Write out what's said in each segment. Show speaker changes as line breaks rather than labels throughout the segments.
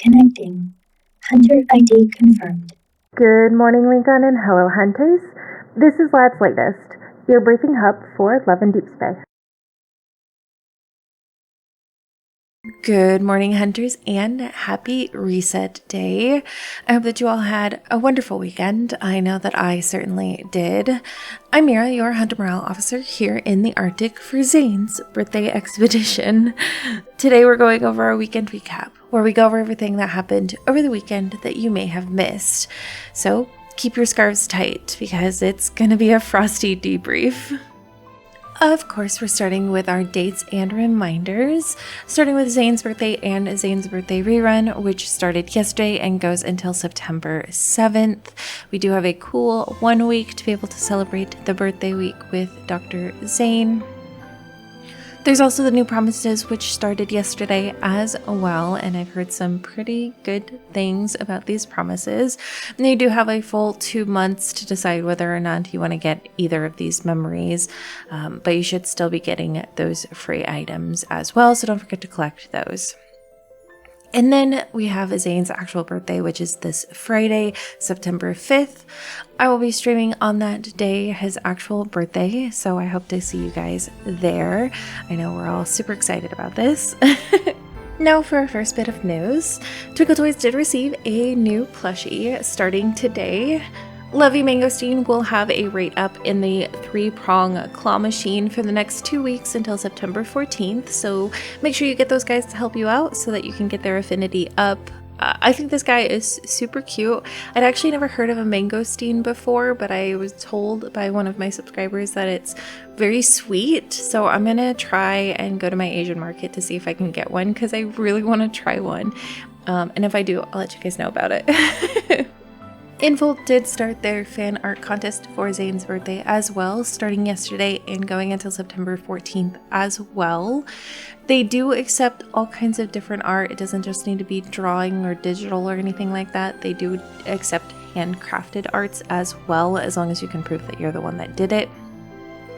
Connecting. Hunter ID confirmed.
Good morning, Lincoln, and hello, hunters. This is Lad's Latest, your briefing hub for Love and Deepspace. Good morning, hunters, and happy reset day. I hope that you all had a wonderful weekend. I know that I certainly did. I'm Mira, your hunter morale officer here in the Arctic for Zayne's birthday expedition. Today we're going over our weekend recap, where we go over everything that happened over the weekend that you may have missed. So keep your scarves tight because it's gonna be a frosty debrief. Of course, we're starting with our dates and reminders, starting with Zayne's birthday and Zayne's birthday rerun, which started yesterday and goes until September 7th. We do have a cool 1 week to be able to celebrate the birthday week with Dr. Zayne. There's also the new promises, which started yesterday as well, and I've heard some pretty good things about these promises. And you do have a full 2 months to decide whether or not you want to get either of these memories, but you should still be getting those free items as well, so don't forget to collect those. And then we have Zayne's actual birthday, which is this Friday, September 5th. I will be streaming on that day, his actual birthday, so I hope to see you guys there. I know we're all super excited about this. Now for our first bit of news. Twinkle Toys did receive a new plushie starting today. Lovie Mangosteen will have a rate up in the 3-prong claw machine for the next 2 weeks until September 14th, so make sure you get those guys to help you out so that you can get their affinity up. I think this guy is super cute. I'd actually never heard of a mangosteen before, but I was told by one of my subscribers that it's very sweet, so I'm gonna try and go to my Asian market to see if I can get one because I really want to try one, and if I do, I'll let you guys know about it. Infold did start their fan art contest for Zayne's birthday as well, starting yesterday and going until September 14th as well. They do accept all kinds of different art. It doesn't just need to be drawing or digital or anything like that. They do accept handcrafted arts as well, as long as you can prove that you're the one that did it.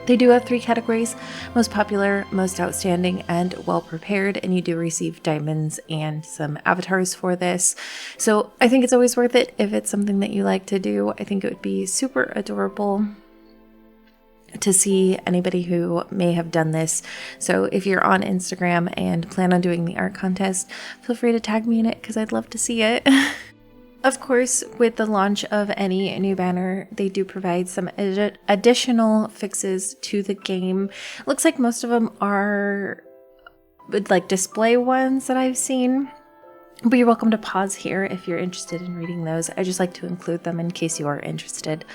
They do have 3 categories: most popular, most outstanding, and well prepared, and you do receive diamonds and some avatars for this. So I think it's always worth it if it's something that you like to do. I think it would be super adorable to see anybody who may have done this. So if you're on Instagram and plan on doing the art contest, feel free to tag me in it because I'd love to see it. Of course, with the launch of any new banner, they do provide some additional fixes to the game. Looks like most of them are like display ones that I've seen, but you're welcome to pause here if you're interested in reading those. I just like to include them in case you are interested.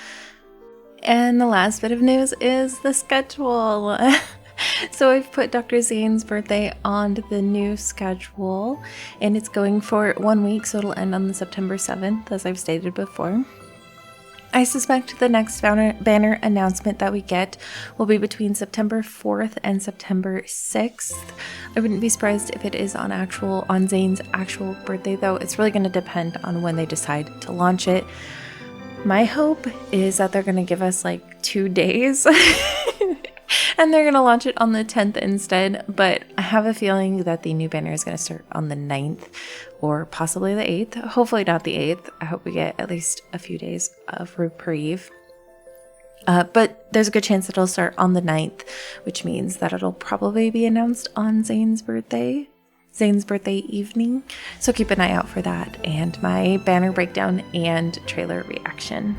And the last bit of news is the schedule. So I've put Dr. Zayne's birthday on the new schedule, and it's going for 1 week, so it'll end on the September 7th, as I've stated before. I suspect the next banner announcement that we get will be between September 4th and September 6th. I wouldn't be surprised if it is on Zayne's actual birthday, though. It's really going to depend on when they decide to launch it. My hope is that they're going to give us like 2 days. And they're going to launch it on the 10th instead, but I have a feeling that the new banner is going to start on the 9th or possibly the 8th. Hopefully not the 8th. I hope we get at least a few days of reprieve. But there's a good chance that it'll start on the 9th, which means that it'll probably be announced on Zayne's birthday evening. So keep an eye out for that and my banner breakdown and trailer reaction.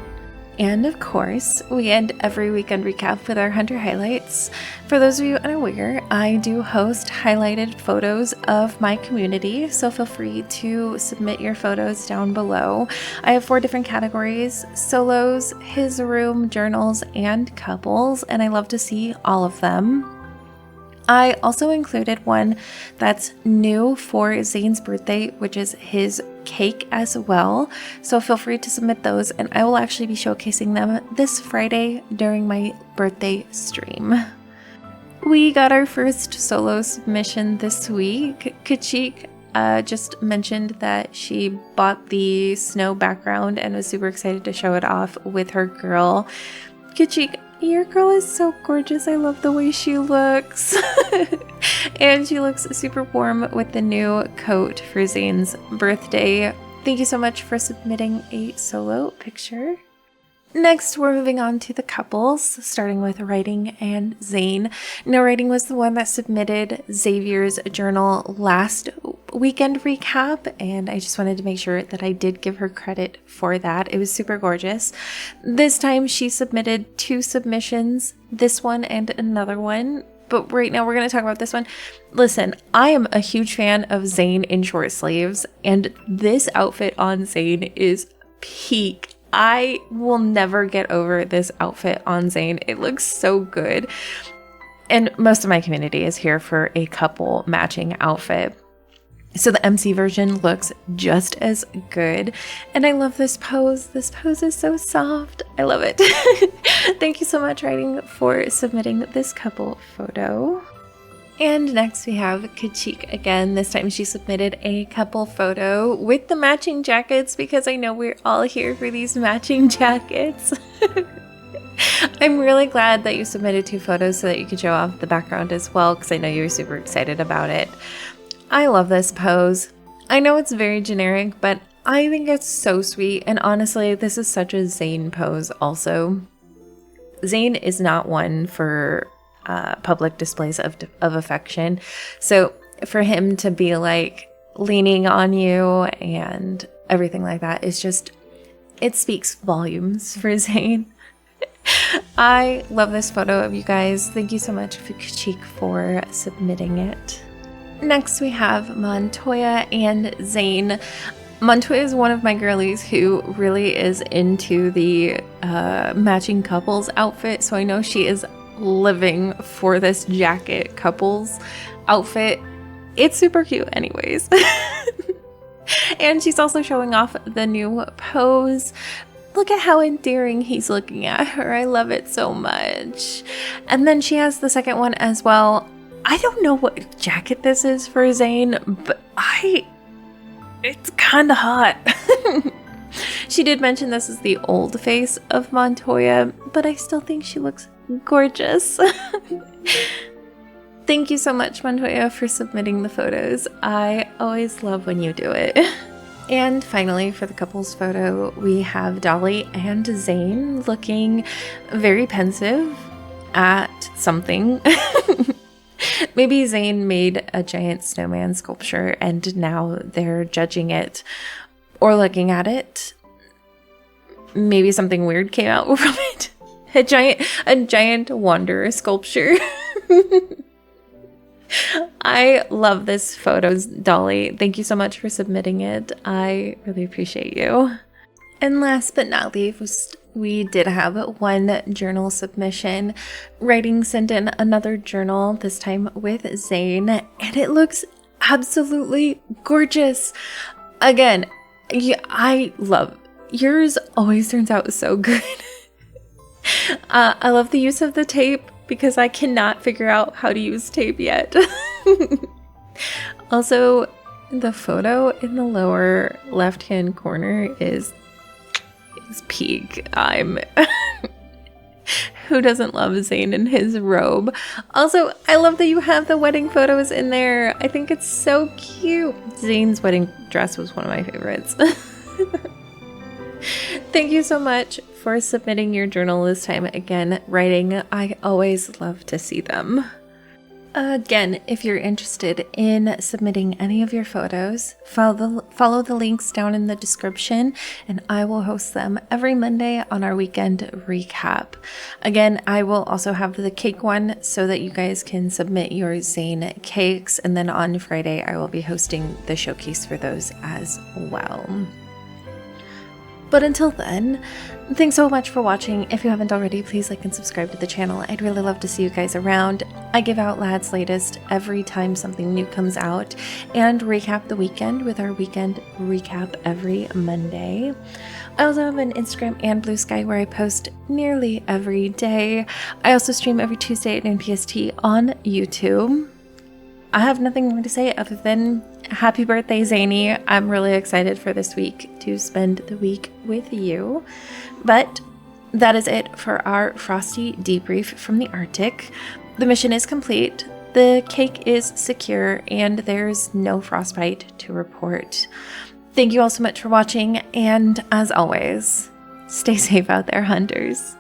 And of course, we end every weekend recap with our Hunter highlights. For those of you unaware, I do host highlighted photos of my community, so feel free to submit your photos down below. I have 4 different categories: solos, his room, journals, and couples, and I love to see all of them. I also included one that's new for Zayne's birthday, which is his cake as well. So feel free to submit those, and I will actually be showcasing them this Friday during my birthday stream. We got our first solo submission this week. Kachik just mentioned that she bought the snow background and was super excited to show it off with her girl. Kachik, Your girl is so gorgeous. I love the way she looks. And she looks super warm with the new coat for Zayne's birthday. Thank you so much for submitting a solo picture. Next, we're moving on to the couples, starting with Writing and Zayne. Now, Writing was the one that submitted Xavier's journal last weekend recap, and I just wanted to make sure that I did give her credit for that. It was super gorgeous. This time, she submitted 2 submissions, this one and another one. But right now, we're going to talk about this one. Listen, I am a huge fan of Zayne in short sleeves, and this outfit on Zayne is peak. I will never get over this outfit on Zayne. It looks so good. And most of my community is here for a couple matching outfit. So the MC version looks just as good. And I love this pose. This pose is so soft. I love it. Thank you so much, Writing, for submitting this couple photo. And next we have Kachik again. This time she submitted a couple photo with the matching jackets because I know we're all here for these matching jackets. I'm really glad that you submitted 2 photos so that you could show off the background as well because I know you were super excited about it. I love this pose. I know it's very generic, but I think it's so sweet. And honestly, this is such a Zayne pose also. Zayne is not one for public displays of affection. So for him to be like leaning on you and everything like that is just, it speaks volumes for Zayne. I love this photo of you guys. Thank you so much, Kachik, for submitting it. Next we have Montoya and Zayne. Montoya is one of my girlies who really is into the matching couples outfit. So I know she is living for this jacket couples outfit. It's super cute anyways. And she's also showing off the new pose. Look at how endearing he's looking at her. I love it so much. And then she has the second one as well. I don't know what jacket this is for Zayne, but it's kind of hot. She did mention this is the old face of Montoya, but I still think she looks gorgeous. Thank you so much, Montoya, for submitting the photos. I always love when you do it. And finally, for the couple's photo, we have Dolly and Zayne looking very pensive at something. Maybe Zayne made a giant snowman sculpture and now they're judging it or looking at it. Maybe something weird came out from it. A giant wanderer sculpture. I love this photo, Dolly. Thank you so much for submitting it. I really appreciate you. And last but not least, we did have one journal submission. Writing sent in another journal, this time with Zayne, and it looks absolutely gorgeous. Again, I love yours. Always turns out so good. I love the use of the tape because I cannot figure out how to use tape yet. Also, the photo in the lower left-hand corner is peak. Who doesn't love Zayne in his robe? Also, I love that you have the wedding photos in there. I think it's so cute. Zayne's wedding dress was one of my favorites. Thank you so much for submitting your journal this time. Again, Writing, I always love to see them. Again, if you're interested in submitting any of your photos, follow the links down in the description, and I will host them every Monday on our weekend recap. Again, I will also have the cake one so that you guys can submit your Zayne cakes, and then on Friday I will be hosting the showcase for those as well. But until then, thanks so much for watching. If you haven't already, please like and subscribe to the channel. I'd really love to see you guys around. I give out Lad's Latest every time something new comes out and recap the weekend with our weekend recap every Monday. I also have an Instagram and Blue Sky where I post nearly every day. I also stream every Tuesday at noon PST on YouTube. I have nothing more to say other than happy birthday, Zayne. I'm really excited for this week to spend the week with you. But that is it for our frosty debrief from the Arctic. The mission is complete, the cake is secure, and there's no frostbite to report. Thank you all so much for watching, and as always, stay safe out there, hunters.